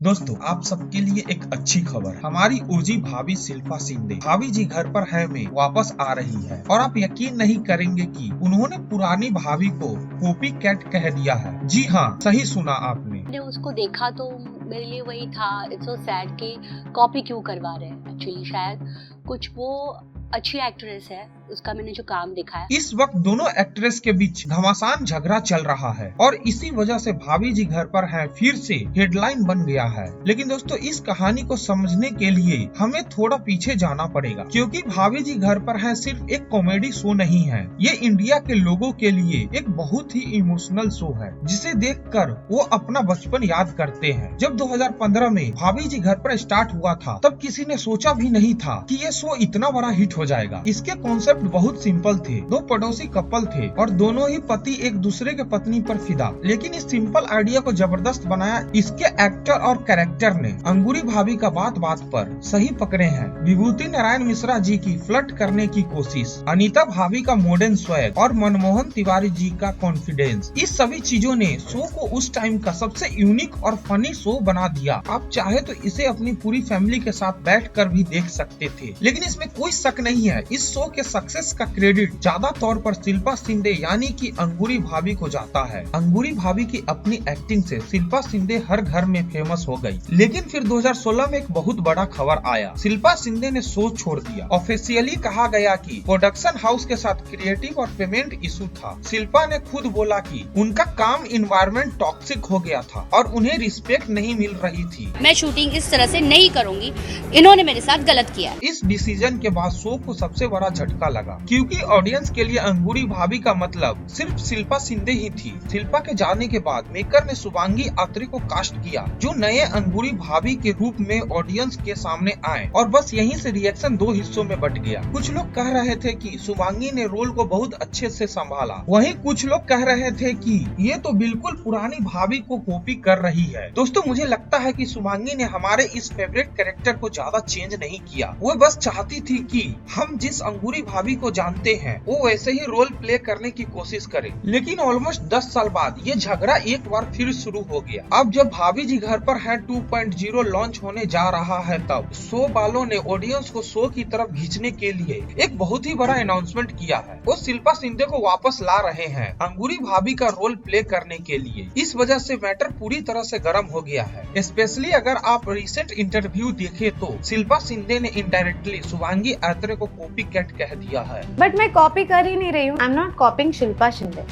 दोस्तों, आप सबके लिए एक अच्छी खबर। हमारी ओजी भाभी शिल्पा शिंदे भाभी जी घर पर है में वापस आ रही है और आप यकीन नहीं करेंगे कि उन्होंने पुरानी भाभी को कॉपी कैट कह दिया है। जी हाँ, सही सुना आपने। मैंने उसको देखा तो मेरे लिए वही था, इट्स सो सैड कि कॉपी क्यों करवा रहे हैं। एक्चुअली शायद कुछ वो अच्छी एक्ट्रेस है, उसका मैंने जो काम देखा है। इस वक्त दोनों एक्ट्रेस के बीच घमासान झगड़ा चल रहा है और इसी वजह से भाभी जी घर पर हैं फिर से हेडलाइन बन गया है। लेकिन दोस्तों, इस कहानी को समझने के लिए हमें थोड़ा पीछे जाना पड़ेगा, क्योंकि भाभी जी घर पर हैं सिर्फ एक कॉमेडी शो नहीं है। ये इंडिया के लोगों के लिए एक बहुत ही इमोशनल शो है, जिसे देखकर वो अपना बचपन याद करते हैं। जब 2015 में भाभी जी घर पर स्टार्ट हुआ था, तब किसी ने सोचा भी नहीं था कि ये शो इतना बड़ा हिट हो जाएगा। इसके कॉन्सेप्ट बहुत सिंपल थे। दो पड़ोसी कपल थे और दोनों ही पति एक दूसरे के पत्नी पर फिदा। लेकिन इस सिंपल आइडिया को जबरदस्त बनाया इसके एक्टर और कैरेक्टर ने। अंगूरी भाभी का बात बात पर सही पकड़े हैं। विभूति नारायण मिश्रा जी की फ्लर्ट करने की कोशिश, अनीता भाभी का मॉडर्न स्वैग और मनमोहन तिवारी जी का कॉन्फिडेंस, इस सभी चीजों ने शो को उस टाइम का सबसे यूनिक और फनी शो बना दिया। आप चाहे तो इसे अपनी पूरी फैमिली के साथ बैठकर भी देख सकते थे। लेकिन इसमें कोई शक नहीं है, इस शो के सक्सेस का क्रेडिट ज्यादा तौर पर शिल्पा शिंदे यानी कि अंगूरी भाभी को जाता है। अंगूरी भाभी की अपनी एक्टिंग से शिल्पा शिंदे हर घर में फेमस हो गई। लेकिन फिर 2016 में एक बहुत बड़ा खबर आया। शिल्पा शिंदे ने शो छोड़ दिया। ऑफिशियली कहा गया कि प्रोडक्शन हाउस के साथ क्रिएटिव और पेमेंट इशू था। शिल्पा ने खुद बोला कि उनका काम इन्वायरमेंट टॉक्सिक हो गया था और उन्हें रिस्पेक्ट नहीं मिल रही थी। मैं शूटिंग इस तरह से नहीं करूंगी, इन्होंने मेरे साथ गलत किया। इस डिसीजन के बाद शो को सबसे बड़ा झटका लगा, क्योंकि ऑडियंस के लिए अंगूरी भाभी का मतलब सिर्फ शिल्पा शिंदे ही थी। शिल्पा के जाने के बाद मेकर ने शुभांगी आत्रे को कास्ट किया, जो नए अंगूरी भाभी के रूप में ऑडियंस के सामने आए, और बस यहीं से रिएक्शन दो हिस्सों में बट गया। कुछ लोग कह रहे थे कि शुभांगी ने रोल को बहुत अच्छे से संभाला, वहीं कुछ लोग कह रहे थे कि ये तो बिल्कुल पुरानी भाभी को कॉपी कर रही है। दोस्तों, मुझे लगता है कि शुभांगी ने हमारे इस फेवरेट कैरेक्टर को ज्यादा चेंज नहीं किया। वो बस चाहती थी कि हम जिस अंगूरी भाभी को जानते हैं वो वैसे ही रोल प्ले करने की कोशिश करे। लेकिन ऑलमोस्ट 10 साल बाद ये झगड़ा एक बार फिर शुरू हो गया। अब जब भाभी जी घर पर है 2.0 लॉन्च होने जा रहा है, तब शो वालों ने ऑडियंस को शो की तरफ खींचने के लिए एक बहुत ही बड़ा अनाउंसमेंट किया है। वो शिल्पा शिंदे को वापस ला रहे हैं अंगूरी भाभी का रोल प्ले करने के लिए। इस वजह से मैटर पूरी तरह से गर्म हो गया है। स्पेशली अगर आप रिसेंट इंटरव्यू देखे तो शिल्पा शिंदे ने इनडायरेक्टली शुभांगी आत्रे को कॉपी कैट कह दिया है। बट मैं कॉपी कर ही नहीं रही हूँ। I am not copying Shilpa Shinde.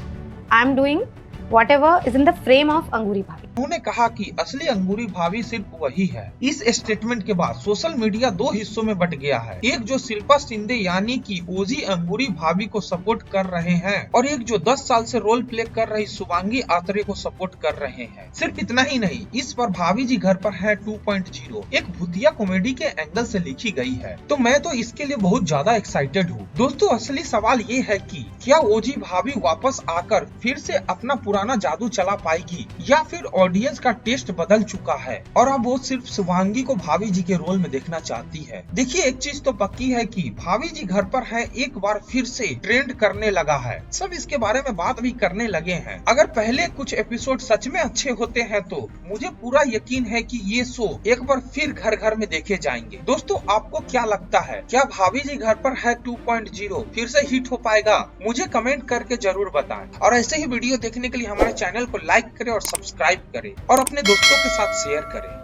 I am doing whatever is in the frame of अंगूरी भाभी। उन्होंने कहा कि असली अंगूरी भाभी सिर्फ वही है। इस स्टेटमेंट के बाद सोशल मीडिया दो हिस्सों में बट गया है। एक जो शिल्पा शिंदे यानी कि ओजी अंगूरी भाभी को सपोर्ट कर रहे हैं, और एक जो 10 साल से रोल प्ले कर रही शुभांगी आत्रे को सपोर्ट कर रहे हैं। सिर्फ इतना ही नहीं, इस बार भाभी जी घर पर है 2.0 एक भूतिया कॉमेडी के एंगल से लिखी गई है। तो मैं तो इसके लिए बहुत ज्यादा एक्साइटेड हूँ। दोस्तों, असली सवाल ये है कि क्या ओजी भाभी वापस आकर फिर से अपना पुराना जादू चला पाएगी, या फिर ऑडियंस का टेस्ट बदल चुका है और अब वो सिर्फ शुभांगी को भाभी जी के रोल में देखना चाहती है। देखिए, एक चीज तो पक्की है कि भाभी जी घर पर है एक बार फिर से ट्रेंड करने लगा है। सब इसके बारे में बात भी करने लगे हैं। अगर पहले कुछ एपिसोड सच में अच्छे होते हैं तो मुझे पूरा यकीन है कि ये शो एक बार फिर घर घर में देखे जाएंगे। दोस्तों, आपको क्या लगता है, क्या भाभी जी घर पर है 2.0 फिर से हिट हो पाएगा? मुझे कमेंट करके जरूर बताएं, और ऐसे ही वीडियो देखने के लिए हमारे चैनल को लाइक करें और सब्सक्राइब करें और अपने दोस्तों के साथ शेयर करें।